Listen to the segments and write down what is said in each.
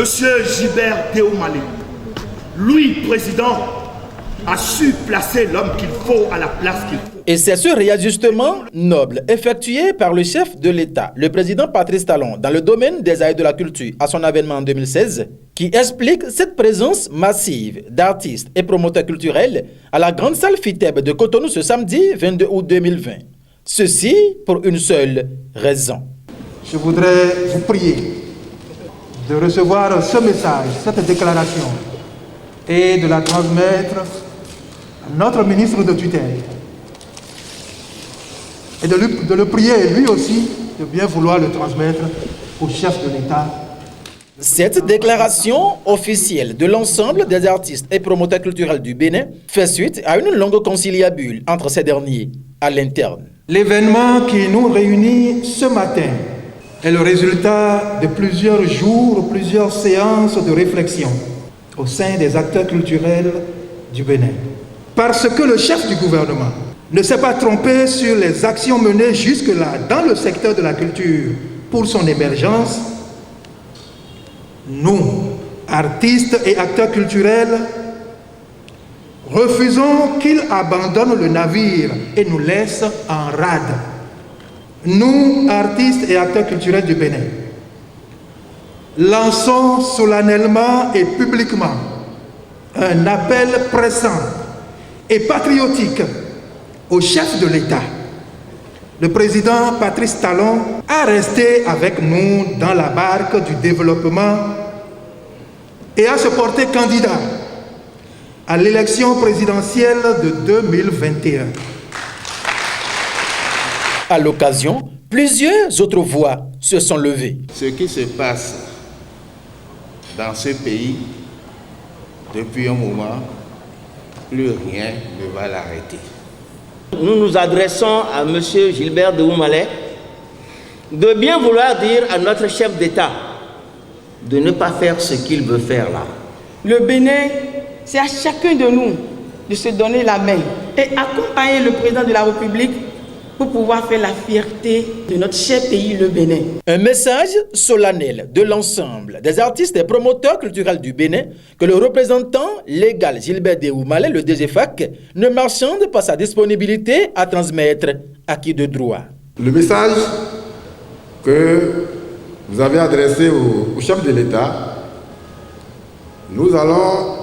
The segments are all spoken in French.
Monsieur Gilbert Déoumale, lui, président, a su placer l'homme qu'il faut à la place qu'il faut. Et c'est ce réajustement noble effectué par le chef de l'État, le président Patrice Talon, dans le domaine des arts et de la culture à son avènement en 2016, qui explique cette présence massive d'artistes et promoteurs culturels à la grande salle FITEB de Cotonou ce samedi 22 août 2020. Ceci pour une seule raison. Je voudrais vous prier de recevoir ce message, cette déclaration, et de la transmettre à notre ministre de tutelle. Et de le prier, lui aussi, de bien vouloir le transmettre au chef de l'État. Cette déclaration officielle de l'ensemble des artistes et promoteurs culturels du Bénin fait suite à une longue conciliabule entre ces derniers à l'interne. L'événement qui nous réunit ce matin est le résultat de plusieurs jours, plusieurs séances de réflexion au sein des acteurs culturels du Bénin. Parce que le chef du gouvernement ne s'est pas trompé sur les actions menées jusque-là dans le secteur de la culture pour son émergence, nous, artistes et acteurs culturels, refusons qu'il abandonne le navire et nous laisse en rade. Nous, artistes et acteurs culturels du Bénin, lançons solennellement et publiquement un appel pressant et patriotique au chef de l'État, le président Patrice Talon, à rester avec nous dans la barque du développement et à se porter candidat à l'élection présidentielle de 2021. À l'occasion, plusieurs autres voix se sont levées. Ce qui se passe dans ce pays depuis un moment, plus rien ne va l'arrêter. Nous nous adressons à M. Gilbert Déoumale de bien vouloir dire à notre chef d'État de ne pas faire ce qu'il veut faire là. Le Bénin, c'est à chacun de nous de se donner la main et accompagner le président de la République pour pouvoir faire la fierté de notre cher pays, le Bénin. Un message solennel de l'ensemble des artistes et promoteurs culturels du Bénin que le représentant légal Gilbert Déoumale, le DGFAC, ne marchande pas sa disponibilité à transmettre à qui de droit. Le message que vous avez adressé au chef de l'État, nous allons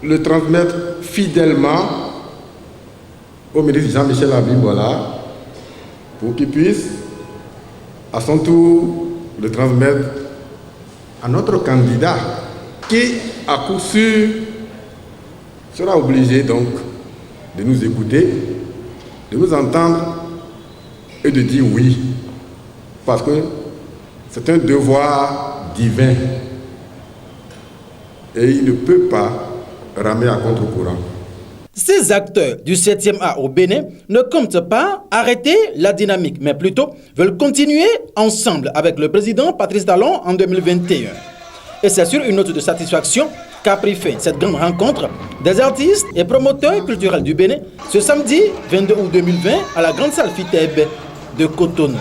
le transmettre fidèlement au ministre Jean-Michel Abimbola pour qu'il puisse à son tour le transmettre à notre candidat qui, à coup sûr, sera obligé donc de nous écouter, de nous entendre et de dire oui, parce que c'est un devoir divin et il ne peut pas ramer à contre-courant. Ces acteurs du 7e art au Bénin ne comptent pas arrêter la dynamique, mais plutôt veulent continuer ensemble avec le président Patrice Talon en 2021. Et c'est sur une note de satisfaction qu'a pris fin cette grande rencontre des artistes et promoteurs culturels du Bénin ce samedi 22 août 2020 à la grande salle FITEB de Cotonou.